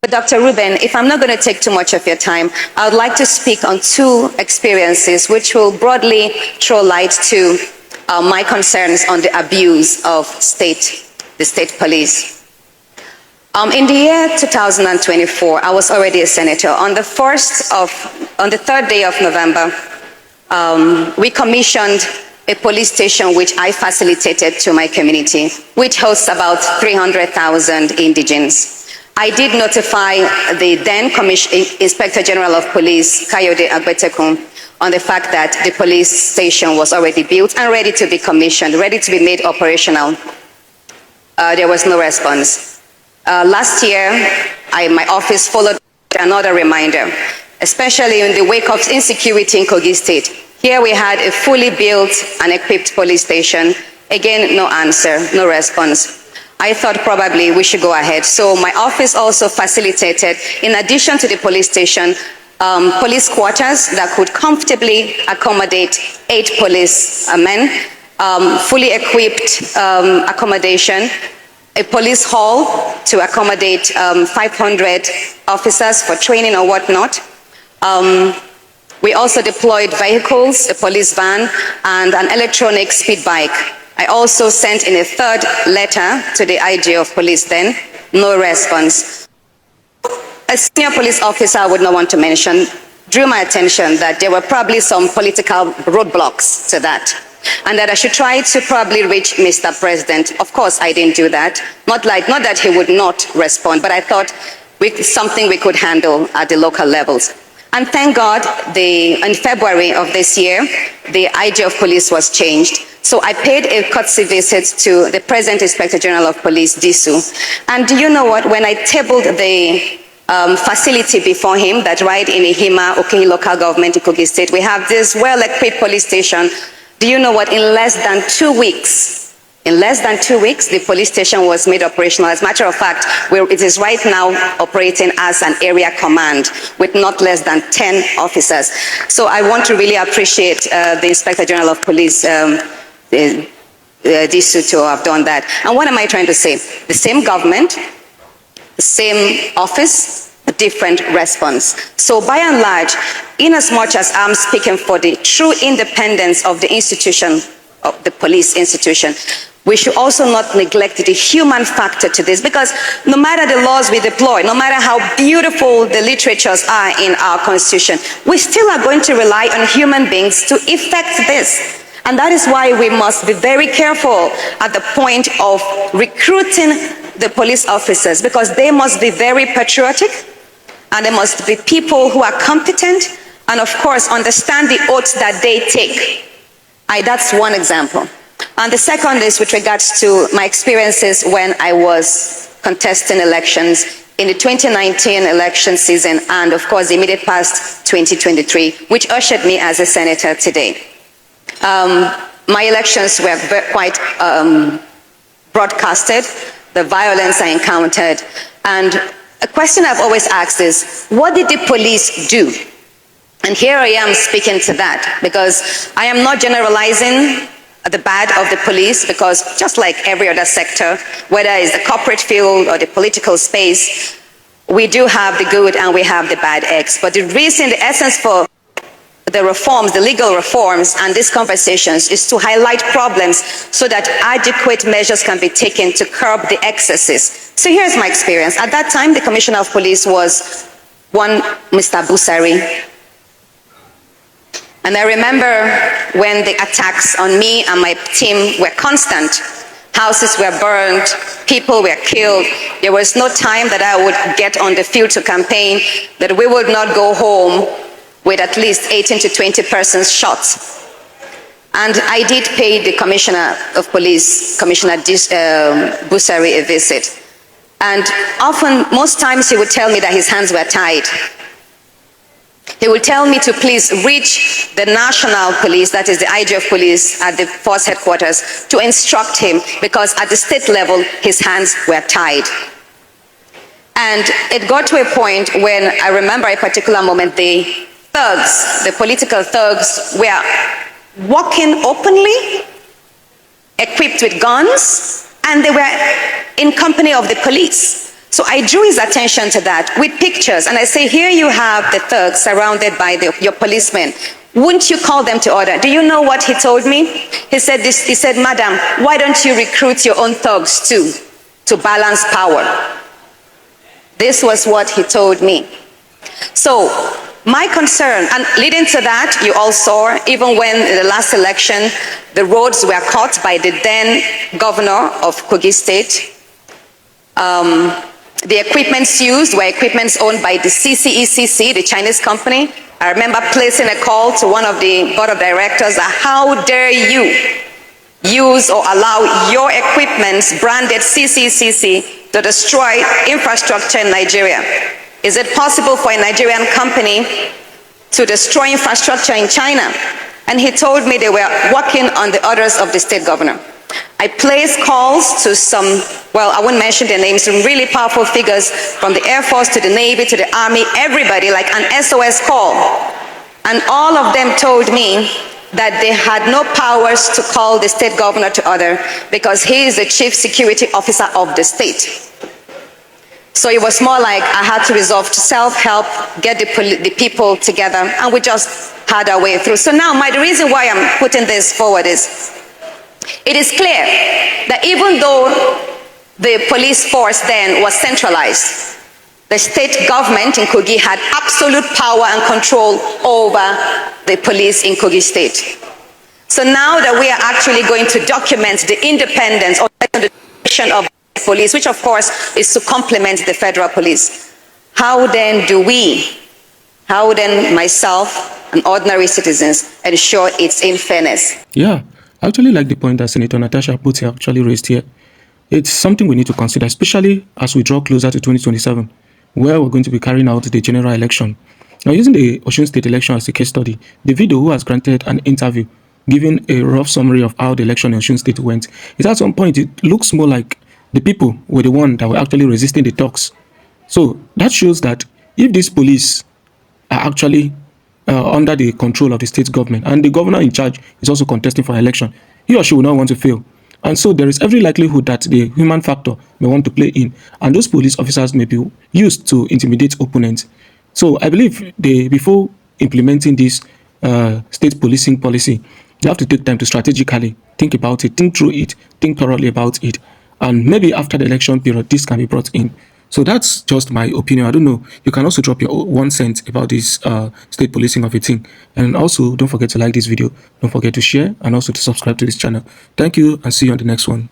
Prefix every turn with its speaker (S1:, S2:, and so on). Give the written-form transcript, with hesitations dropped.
S1: But Dr. Ruben, if I'm not going to take too much of your time, I would like to speak on two experiences which will broadly throw light to my concerns on the abuse of the state police. In the year 2024, I was already a senator. On the third day of November, we commissioned a police station which I facilitated to my community, which hosts about 300,000 indigents. I did notify the then Inspector General of Police, Kayode Agbetekun, on the fact that the police station was already built and ready to be commissioned, ready to be made operational. There was no response. Last year, my office followed another reminder, especially in the wake of insecurity in Kogi State. Here we had a fully built and equipped police station. Again, no answer, no response. I thought probably we should go ahead. So my office also facilitated, in addition to the police station, police quarters that could comfortably accommodate 8 policemen, fully equipped accommodation, a police hall to accommodate 500 officers for training or whatnot. We also deployed vehicles, a police van, and an electronic speed bike. I also sent in a third letter to the IG of police then, no response. A senior police officer I would not want to mention drew my attention that there were probably some political roadblocks to that, and that I should try to probably reach Mr. President. Of course, I didn't do that. Not that he would not respond, but I thought something we could handle at the local levels. And thank God, in February of this year, the IG of police was changed. So I paid a courtesy visit to the present Inspector General of Police, Disu. And do you know what? When I tabled the facility before him that right in Ihima, Okehi local government in Kogi State, we have this well-equipped police station. Do you know what? In less than 2 weeks, the police station was made operational. As a matter of fact, it is right now operating as an area command with not less than 10 officers. So I want to really appreciate the Inspector General of Police, these two to have done that. And what am I trying to say? The same government, the same office, a different response. So by and large, in as much as I'm speaking for the true independence of the institution, of the police institution, we should also not neglect the human factor to this, because no matter the laws we deploy, no matter how beautiful the literatures are in our constitution, we still are going to rely on human beings to effect this. And that is why we must be very careful at the point of recruiting the police officers, because they must be very patriotic, and they must be people who are competent, and of course understand the oaths that they take. That's one example. And the second is with regards to my experiences when I was contesting elections in the 2019 election season, and of course the immediate past 2023, which ushered me as a senator today. My elections were quite broadcasted, the violence I encountered, and a question I've always asked is, what did the police do? And here I am speaking to that, because I am not generalizing the bad of the police, because just like every other sector, whether it's the corporate field or the political space, we do have the good and we have the bad eggs. But the reason, the essence for the reforms, the legal reforms and these conversations is to highlight problems so that adequate measures can be taken to curb the excesses. So here's my experience. At that time, the Commissioner of Police was one Mr. Busari. And I remember when the attacks on me and my team were constant. Houses were burned, people were killed. There was no time that I would get on the field to campaign that we would not go home with at least 18 to 20 persons shot. And I did pay the Commissioner of Police, Commissioner Busari, a visit. And often, most times he would tell me that his hands were tied. He would tell me to please reach the national police, that is the IG of police at the force headquarters, to instruct him, because at the state level, his hands were tied. And it got to a point when I remember a particular moment, the thugs, the political thugs, were walking openly, equipped with guns, and they were in company of the police. So I drew his attention to that with pictures, and I say, here you have the thugs surrounded by your policemen. Wouldn't you call them to order? Do you know what he told me? He said, Madam, why don't you recruit your own thugs too, to balance power? This was what he told me. So my concern, and leading to that, you all saw, even when in the last election, the roads were cut by the then governor of Kogi State. The equipments used were equipments owned by the CCECC, the Chinese company. I remember placing a call to one of the board of directors that how dare you use or allow your equipments branded CCCC to destroy infrastructure in Nigeria? Is it possible for a Nigerian company to destroy infrastructure in China? And he told me they were working on the orders of the state governor. I placed calls to some, well, I won't mention their names, some really powerful figures from the Air Force to the Navy to the Army, everybody, like an SOS call. And all of them told me that they had no powers to call the state governor to order because he is the chief security officer of the state. So it was more like I had to resort to self-help, get the people together, and we just had our way through. So now the reason why I'm putting this forward is, it is clear that even though the police force then was centralized, the state government in Kogi had absolute power and control over the police in Kogi State. So now that we are actually going to document the independence or the direction of the police, which of course is to complement the federal police, how then myself and ordinary citizens ensure it's in fairness?
S2: Yeah. I actually like the point that Senator Natasha Akpoti actually raised here. It's something we need to consider, especially as we draw closer to 2027, where we're going to be carrying out the general election. Now, using the Osun State election as a case study, the video who has granted an interview giving a rough summary of how the election in Osun State went, is at some point it looks more like the people were the one that were actually resisting the talks. So that shows that if these police are actually under the control of the state government, and the governor in charge is also contesting for election, he or she will not want to fail. And so there is every likelihood that the human factor may want to play in, and those police officers may be used to intimidate opponents. So I believe before implementing this state policing policy, they have to take time to strategically think about it, think through it, think thoroughly about it, and maybe after the election period, this can be brought in. So that's just my opinion. I don't know. You can also drop your 1 cent about this state policing of a thing. And also, don't forget to like this video. Don't forget to share and also to subscribe to this channel. Thank you and see you on the next one.